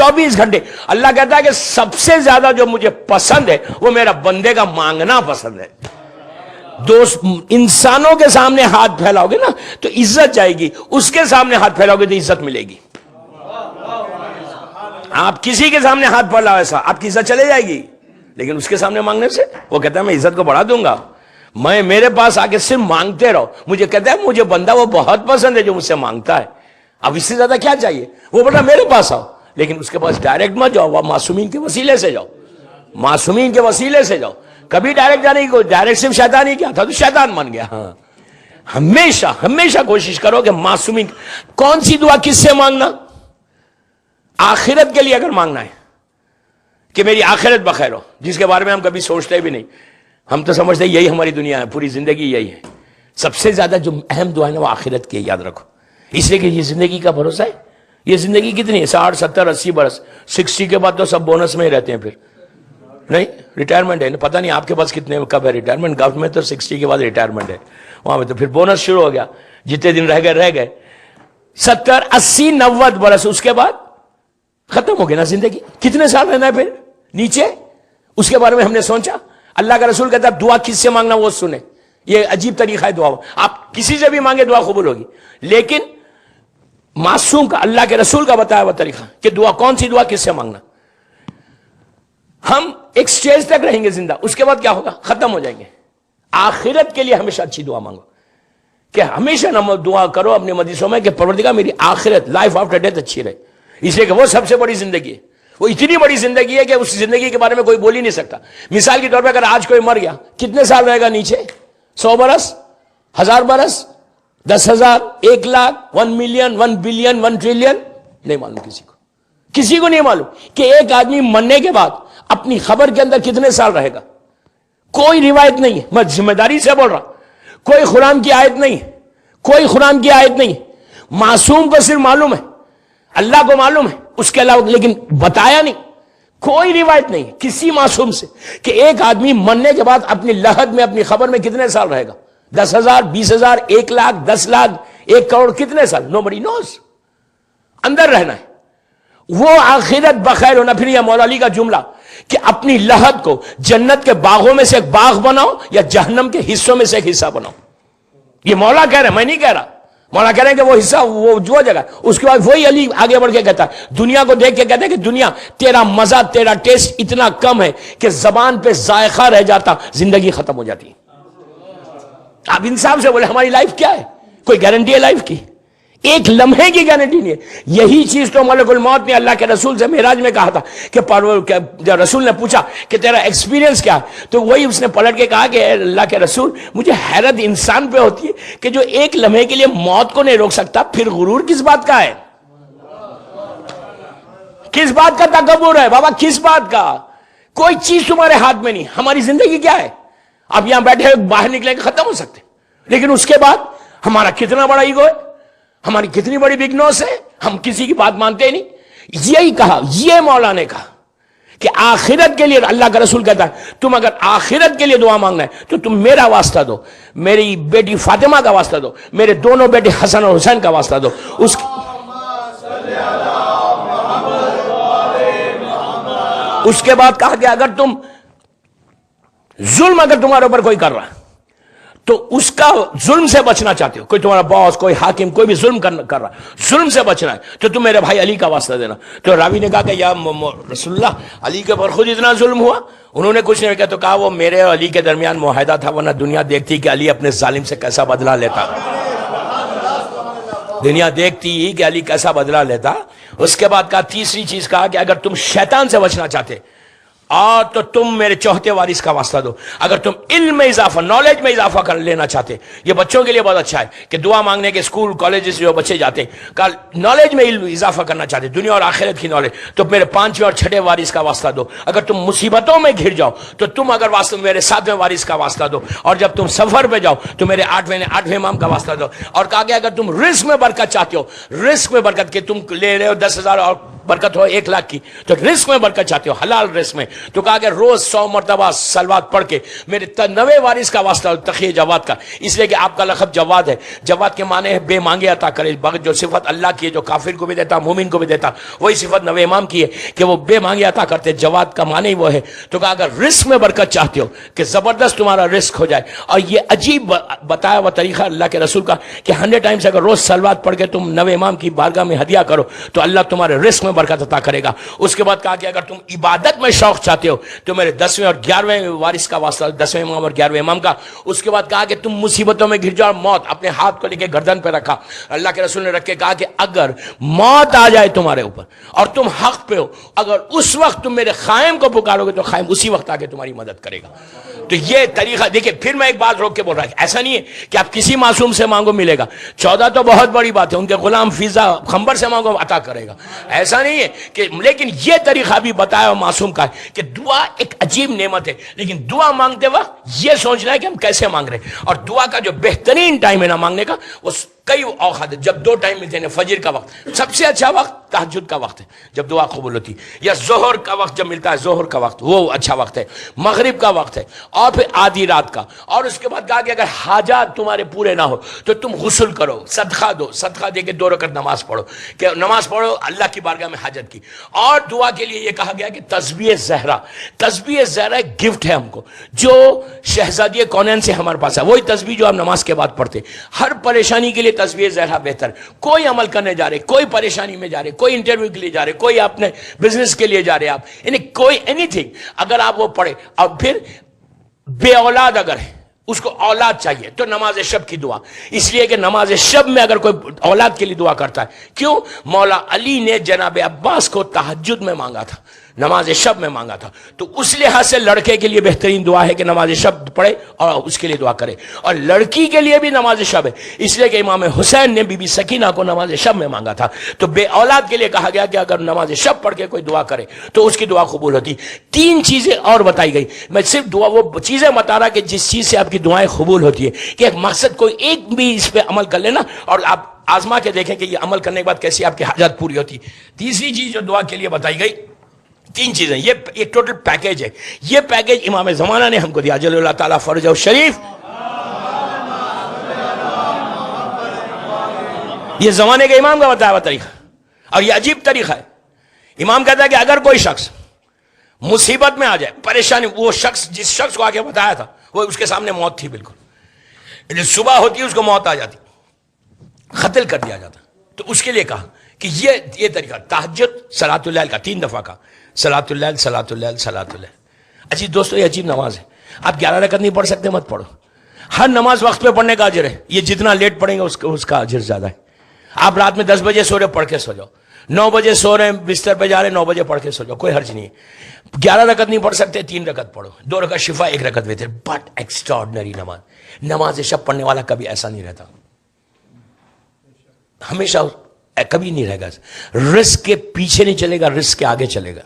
24 گھنٹے. اللہ کہتا ہے کہ سب سے زیادہ جو مجھے پسند ہے وہ میرا بندے کا مانگنا پسند ہے. دوست انسانوں کے سامنے ہاتھ پھیلاؤ گے نا تو عزت جائے گی, اس کے سامنے ہاتھ پھیلاؤ گے تو عزت ملے گی. آپ کسی کے سامنے ہاتھ پھیلاؤ ایسا آپ کی عزت چلے جائے گی, لیکن اس کے سامنے مانگنے سے وہ کہتا ہے میں عزت کو بڑھا دوں گا. میں میرے پاس آ کے صرف مانگتے رہو, مجھے کہتا ہے مجھے بندہ وہ بہت پسند ہے جو مجھ سے مانگتا ہے. اب اس سے زیادہ کیا چاہیے؟ وہ بڑا میرے پاس آؤ, لیکن اس کے پاس ڈائریکٹ مت جاؤ, وہ معصومین کے وسیلے سے جاؤ, معصومین کے وسیلے سے جاؤ. کبھی ڈائریکٹ جانے کی, ڈائریکٹ صرف شیطان ہی کیا تھا تو شیطان بن گیا. ہاں ہمیشہ ہمیشہ کوشش کرو کہ معصومین. کون سی دعا کس سے مانگنا؟ آخرت کے لیے اگر مانگنا ہے کہ میری آخرت بخیر ہو, جس کے بارے میں ہم کبھی سوچتے بھی نہیں, ہم تو سمجھتے یہی ہماری دنیا ہے, پوری زندگی یہی ہے. سب سے زیادہ جو اہم دعا ہے نا وہ آخرت کی, یاد رکھو, اس لیے کہ یہ زندگی کا بھروسہ ہے. یہ زندگی کتنی ہے؟ 60 70 80 برس. 60 کے بعد تو سب بونس میں ہی رہتے ہیں, پھر نہیں ریٹائرمنٹ ہے. پتہ نہیں آپ کے پاس کتنے کب ہے ریٹائرمنٹ. گولف میں تو 60 کے بعد ریٹائرمنٹ ہے, وہاں پہ تو پھر بونس شروع ہو گیا. جتنے دن رہ گئے 70 80 90 برس, اس کے بعد ختم ہو گیا نا زندگی. کتنے سال رہنا ہے پھر نیچے؟ اس کے بارے میں ہم نے سوچا. اللہ کا رسول کہتا ہے دعا کس سے مانگنا وہ سنیں. یہ عجیب طریقہ ہے دعا, آپ کسی سے بھی مانگے دعا قبول ہوگی, لیکن معصوم کا, اللہ کے رسول کا بتایا ہوا طریقہ کہ دعا کون سی دعا کس سے مانگنا. ہم ایک سٹیج تک رہیں گے زندہ, اس کے بعد کیا ہوگا؟ ختم ہو جائیں گے. آخرت کے لیے ہمیشہ اچھی دعا مانگو, کہ ہمیشہ نہ دعا کرو اپنے مجلسوں میں کہ پروردگار میری آخرت لائف آفٹر ڈیتھ اچھی رہے, اس لیے کہ وہ سب سے بڑی زندگی ہے. وہ اتنی بڑی زندگی ہے کہ اس زندگی کے بارے میں کوئی بول ہی نہیں سکتا. مثال کے طور پہ اگر آج کوئی مر گیا, کتنے سال رہے گا نیچے؟ 100 برس, 1000 برس, 10,000, 1 لاکھ, 1 ملین, 1 بلین, 1 ٹریلین؟ نہیں معلوم کسی کو نہیں معلوم کہ ایک آدمی مرنے کے بعد اپنی خبر کے اندر کتنے سال رہے گا. کوئی روایت نہیں ہے, میں ذمہ داری سے بول رہا, کوئی قرآن کی آیت نہیں, کوئی قرآن کی آیت نہیں. معصوم کو صرف معلوم ہے, اللہ کو معلوم ہے, اس کے علاوہ لیکن بتایا نہیں. کوئی روایت نہیں کسی معصوم سے کہ ایک آدمی مرنے کے بعد اپنی لحد میں اپنی خبر میں کتنے سال رہے گا. 10,000, 20,000, 1 لاکھ, 10 لاکھ, 1 کروڑ, کتنے سال؟ نوبڈی نوز. اندر رہنا ہے, وہ آخرت بخیر ہونا. پھر یہ مولا علی کا جملہ کہ اپنی لحد کو جنت کے باغوں میں سے ایک باغ بناؤ یا جہنم کے حصوں میں سے ایک حصہ بناؤ. یہ مولا کہہ رہے ہیں, میں نہیں کہہ رہا. مولا کہہ رہے ہیں کہ وہ حصہ وہ جو جگہ. اس کے بعد وہی علی آگے بڑھ کے کہتا ہے, دنیا کو دیکھ کے کہتا ہے کہ دنیا تیرا مزہ, تیرا ٹیسٹ اتنا کم ہے کہ زبان پہ ذائقہ رہ جاتا, زندگی ختم ہو جاتی. آپ انصاف سے بولے ہماری لائف کیا ہے؟ کوئی گارنٹی ہے لائف کی؟ ایک لمحے کی گارنٹی نہیں ہے. یہی چیز تو ملک الموت نے اللہ کے رسول سے معراج میں کہا تھا کہ جب رسول نے پوچھا کہ تیرا ایکسپیرینس کیا ہے, تو وہی اس نے پلٹ کے کہا کہ اللہ کے رسول مجھے حیرت انسان پہ ہوتی ہے کہ جو ایک لمحے کے لیے موت کو نہیں روک سکتا, پھر غرور کس بات کا ہے؟ کس بات کا تکبر ہے بابا؟ کس بات کا؟ کوئی چیز تمہارے ہاتھ میں نہیں. ہماری زندگی کیا ہے؟ اب یہاں بیٹھے باہر نکلے کے ختم ہو سکتے, لیکن اس کے بعد ہمارا کتنا بڑا ایگو ہے, ہماری کتنی بڑی بگ نوس ہے, ہم کسی کی بات مانتے ہی نہیں. یہی کہا, یہ مولا نے کہا کہ آخرت کے لیے اللہ کا رسول کہتا ہے تم اگر آخرت کے لیے دعا مانگنا ہے تو تم میرا واسطہ دو, میری بیٹی فاطمہ کا واسطہ دو, میرے دونوں بیٹے حسن اور حسین کا واسطہ دو. اس کے بعد کہا کہ اگر تم ظلم اگر تمہارے اوپر کوئی کر رہا ہے تو اس کا ظلم سے بچنا چاہتے ہو, کوئی تمہارا باس, کوئی حاکم, کوئی بھی ظلم کر رہا ہے, ظلم سے بچنا ہے تو تم میرے بھائی علی کا واسطہ دینا. تو راوی نے کہا کہ یا رسول اللہ علی کے اوپر خود اتنا ظلم ہوا؟ انہوں نے کچھ نہیں کہا, تو کہا وہ میرے اور علی کے درمیان معاہدہ تھا, ورنہ دنیا دیکھتی کہ علی اپنے ظالم سے کیسا بدلہ لیتا. دنیا دیکھتی ہی کہ علی کیسا بدلہ لیتا. اس کے بعد کہا, تیسری چیز کہا کہ اگر تم شیطان سے بچنا چاہتے اور تو تم میرے چوتھے وارث کا واسطہ دو. اگر تم علم میں اضافہ, نالج میں اضافہ کر لینا چاہتے, یہ بچوں کے لیے بہت اچھا ہے کہ دعا مانگنے کے اسکول کالجز جو بچے جاتے ہیں, نالج میں علم اضافہ کرنا چاہتے, دنیا اور آخرت کی نالج, تو میرے 5ویں اور 6ٹھے وارث کا واسطہ دو. اگر تم مصیبتوں میں گھر جاؤ تو تم اگر واسطہ میرے 7ویں وارث کا واسطہ دو, اور جب تم سفر پہ جاؤ تو میرے 8ویں امام کا واسطہ دو. اور کہا کہ اگر تم رزق میں برکت چاہتے ہو, رزق میں برکت کہ تم لے رہے ہو 10,000 اور برکت ہو 1 لاکھ کی، تو رزق میں برکت چاہتے ہو، حلال رزق میں، تو کہا کہ روز 100 مرتبہ سلوات پڑھ کے میرے 90 وارث کا واسطہ تقی جواد کا، اس لیے کہ آپ کا لقب جواد ہے. جواد کے معنی ہے بے مانگے عطا کرے، جو صفت اللہ کی ہے جو کافر کو بھی دیتا مومن کو بھی دیتا، وہی صفت نوے امام کی ہے کہ وہ بے مانگے عطا کرتے. جواد کا معنی وہ ہے. تو کہا اگر رزق میں برکت چاہتے ہو کہ زبردست تمہارا رزق ہو جائے، اور یہ عجیب بتایا ہوا طریقہ اللہ کے رسول کا کہ 100 ٹائمز اگر روز سلوات پڑھ کے تم نوے امام کی بارگاہ میں ہدیہ کرو تو اللہ تمہارے رزق میں برکت عطا کرے گا. اس کے بعد کہا کہ اگر تم عبادت میں شوق چاہتے ہو تو میرے 10ویں اور 11ویں وارث کا واسطہ، 10ویں امام اور 11ویں امام کا. اس کے بعد کہا کہ تم مصیبتوں میں گر جاؤ، موت اپنے ہاتھ کو لے کے گردن پہ رکھا، اللہ کے رسول نے رکھ کے کہا کہ اگر موت آ جائے تمہارے اوپر اور تم حق پہ ہو، اگر اس وقت تم میرے قائم کو پکارو گے تو قائم اسی وقت آ کے تمہاری مدد کرے گا. تو یہ طریقہ دیکھیں. پھر میں ایک بات روک کے بول رہا ہوں، ایسا نہیں ہے کہ آپ کسی معصوم سے مانگو ملے گا. 14 تو بہت بڑی بات ہے، ان کے غلام فیضا خمبر سے مانگو عطا کرے گا، ایسا نہیں ہے کہ. لیکن یہ طریقہ بھی بتایا معصوم کا ہے کہ دعا ایک عجیب نعمت ہے، لیکن دعا مانگتے وقت یہ سوچنا ہے کہ ہم کیسے مانگ رہے ہیں. اور دعا کا جو بہترین ٹائم ہے نا مانگنے کا، وہ کئی اوقات ہے. جب 2 ٹائم ملتے ہیں، فجر کا وقت سب سے اچھا وقت تہجد کا وقت ہے جب دعا قبول ہوتی، یا ظہر کا وقت جب ملتا ہے، ظہر کا وقت وہ اچھا وقت ہے، مغرب کا وقت ہے، اور پھر آدھی رات کا. اور اس کے بعد کہا کہ اگر حاجات تمہارے پورے نہ ہو تو تم غسل کرو، صدقہ دو، صدقہ دے کے 2 رکعت نماز پڑھو، کہ نماز پڑھو اللہ کی بارگاہ میں حاجت کی. اور دعا کے لیے یہ کہا گیا کہ تسبیح زہرا، تسبیح زہرا ایک گفٹ ہے ہم کو جو شہزادی کونین سے ہمارے پاس ہے، وہی تسبیح جو ہم نماز کے بعد پڑھتے. ہر پریشانی کے لیے تسبیح زہرا بہتر. کوئی عمل کرنے جا رہے، کوئی پریشانی میں جا رہے، کوئی انٹرویو کے لیے جا رہے، کوئی اپنے بزنس کے لیے جا رہے، آپ یعنی کوئی اینی تھنگ اگر آپ وہ پڑھے. اور پھر بے اولاد اگر ہے، اس کو اولاد چاہیے تو نماز شب کی دعا، اس لیے کہ نماز شب میں اگر کوئی اولاد کے لیے دعا کرتا ہے، کیوں؟ مولا علی نے جناب عباس کو تہجد میں مانگا تھا، نماز شب میں مانگا تھا. تو اس لحاظ سے لڑکے کے لیے بہترین دعا ہے کہ نماز شب پڑھے اور اس کے لیے دعا کرے. اور لڑکی کے لیے بھی نماز شب ہے، اس لیے کہ امام حسین نے بی بی سکینہ کو نماز شب میں مانگا تھا. تو بے اولاد کے لیے کہا گیا کہ اگر نماز شب پڑھ کے کوئی دعا کرے تو اس کی دعا قبول ہوتی. 3 چیزیں اور بتائی گئی. میں صرف دعا وہ چیزیں بتا رہا کہ جس چیز سے آپ کی دعائیں قبول ہوتی ہے، کہ ایک مقصد کوئی ایک بھی اس پہ عمل کر لینا اور آپ آزما کے دیکھیں کہ یہ عمل کرنے کے بعد کیسی آپ کی حاجات پوری ہوتی. تیسری چیز جو دعا کے لیے بتائی گئی، 3 چیزیں، یہ ایک ٹوٹل پیکیج ہے. یہ پیکیج امام زمانہ نے ہم کو دیا، جل اللہ تعالیٰ فرجہ شریف. یہ زمانے کے امام کا بتایا ہوا طریقہ، اور یہ عجیب طریقہ ہے. امام کہتا ہے کہ اگر کوئی شخص مصیبت میں آ جائے، پریشانی، وہ شخص جس شخص کو آگے بتایا تھا وہ اس کے سامنے موت تھی بالکل، صبح ہوتی اس کو موت آ جاتی، قتل کر دیا جاتا. تو اس کے لیے کہا کہ یہ طریقہ تہجد صلاۃ اللیل کا 3 دفعہ کا، صلاۃ اللیل صلاۃ اللیل صلاۃ اللیل. عجیب دوستو، یہ عجیب نماز ہے. آپ 11 رکعت نہیں پڑھ سکتے، مت پڑھو. ہر نماز وقت پہ پڑھنے کا اجر ہے. یہ جتنا لیٹ پڑھیں گے اس کا اجر زیادہ ہے. آپ رات میں 10 بجے سو رہے، پڑھ کے سو جاؤ. 9 بجے سو رہے ہیں، بستر پہ جا رہے ہیں، 9 بجے پڑھ کے سو جاؤ، کوئی حرج نہیں ہے. 11 رکعت نہیں پڑھ سکتے، 3 رکعت پڑھو، 2 رکعت شفا، 1 رکعت وتر. بٹ ایکسٹراڈنری نماز شب پڑھنے والا کبھی ایسا نہیں رہتا، ہمیشہ کبھی نہیں رہے گا. رزق کے پیچھے نہیں چلے گا، رزق کے آگے چلے گا.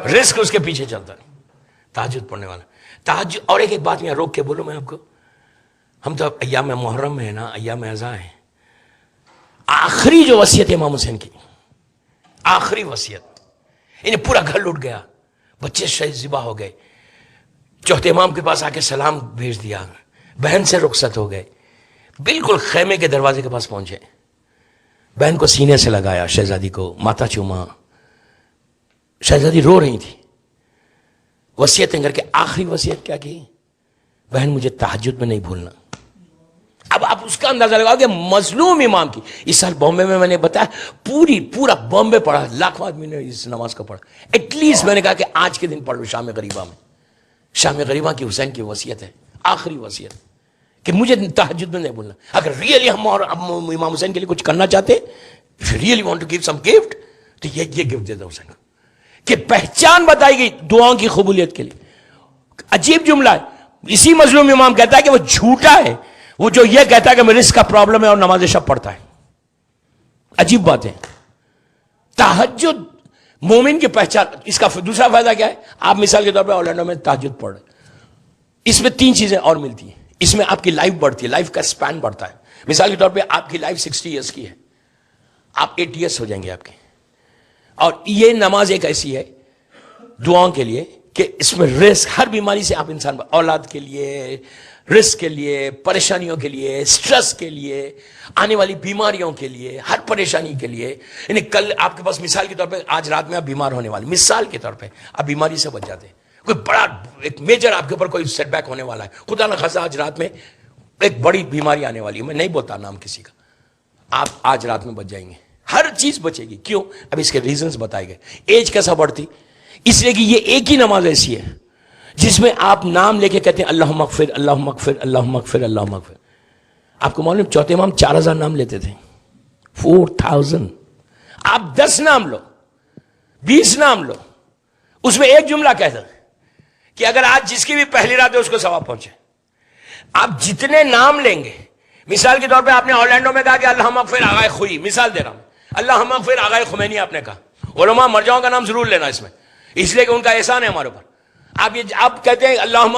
رزق اس کے پیچھے چلتا ہے. تہجد پڑھنے والا تہجد. اور ایک بات میں روک کے بولوں میں آپ کو، ہم تو ایام محرم میں ہے نا، ایام اعزاں ہیں. آخری جو وصیت امام حسین کی، آخری وصیت، انہیں پورا گھر لوٹ گیا، بچے شہید ذبح ہو گئے. چوتھے امام کے پاس آ کے سلام بھیج دیا، بہن سے رخصت ہو گئے، بالکل خیمے کے دروازے کے پاس پہنچے، بہن کو سینے سے لگایا، شہزادی کو ماتھا چوما. شہزادی رو رہی تھی. وصیتیں کر کے آخری وصیت کیا کی؟ بہن مجھے تہجد میں نہیں بھولنا. اب آپ اس کا اندازہ لگاؤ کہ مظلوم امام کی. اس سال بامبے میں نے بتایا پورا بامبے پڑھا، لاکھوں آدمی نے اس نماز کو پڑھا. ایٹ لیسٹ میں نے کہا کہ آج کے دن پڑھ لو شام غریبہ میں. شام غریبہ کی حسین کی وصیت ہے، آخری وصیت کہ مجھے تہجد میں نہیں بھولنا. اگر ریئلی ہم اور امام حسین کے لیے کچھ کرنا چاہتے، really want to give some gift, تو یہ گفٹ دے دو حسین کو کہ پہچان بتائی گئی دعاؤں کی قبولیت کے لیے. عجیب جملہ ہے. اسی مظلوم امام کہتا ہے کہ وہ جھوٹا ہے وہ جو یہ کہتا ہے کہ میرے رزق کا پرابلم ہے اور نماز شب پڑھتا ہے. عجیب بات ہے. تہجد مومن کی پہچان. اس کا دوسرا فائدہ کیا ہے؟ آپ مثال کے طور پہ اورلینڈو میں تہجد پڑھ رہے، اس میں 3 چیزیں اور ملتی ہیں. اس میں آپ کی لائف بڑھتی ہے، لائف کا سپین بڑھتا ہے. مثال کے طور پہ آپ کی لائف 60 ایئرس کی ہے، آپ 80 ایئرس ہو جائیں گے آپ کے. اور یہ نماز ایک ایسی ہے دعاؤں کے لیے کہ اس میں رزق، ہر بیماری سے آپ انسان، اولاد کے لیے، رزق کے لیے، پریشانیوں کے لیے، سٹریس کے لیے، آنے والی بیماریوں کے لیے، ہر پریشانی کے لیے، یعنی کل آپ کے پاس مثال کے طور پہ آج رات میں آپ بیمار ہونے والے، مثال کے طور پہ آپ بیماری سے بچ جاتے ہیں، کوئی بڑا ایک میجر آپ کے اوپر کوئی سیٹ بیک ہونے والا ہے، خدا نہ خاصا آج رات میں ایک بڑی بیماری آنے والی ہے، میں نہیں بولتا نام کسی کا، آپ آج رات میں بچ جائیں گے، ہر چیز بچے گی. کیوں؟ اب اس کے ریزنز بتائے گئے. ایج کیسا بڑھتی؟ اس لیے کہ یہ ایک ہی نماز ایسی ہے جس میں آپ نام لے کے کہتے ہیں اللہم اغفر اللہم اغفر اللہم اغفر اللہم اغفر. آپ کو معلوم چوتھے امام 4000 نام لیتے تھے، 4000. آپ 10 نام لو، 20 نام لو، اس میں ایک جملہ کہتا کہ اگر آج جس کی بھی پہلی رات ہے اس کو ثواب پہنچے. آپ جتنے نام لیں گے، مثال کے طور پہ آپ نے اورلینڈو میں کہا کہ اللہم اغفر آغائے خوئی، مثال دے رہا ہوں، اللہم اغفر آغائے خمینی آپ نے کہا، علماء مرجعوں کا نام ضرور لینا اس میں، اس لیے کہ ان کا احسان ہے ہمارے اوپر. آپ کہتے ہیں اللہم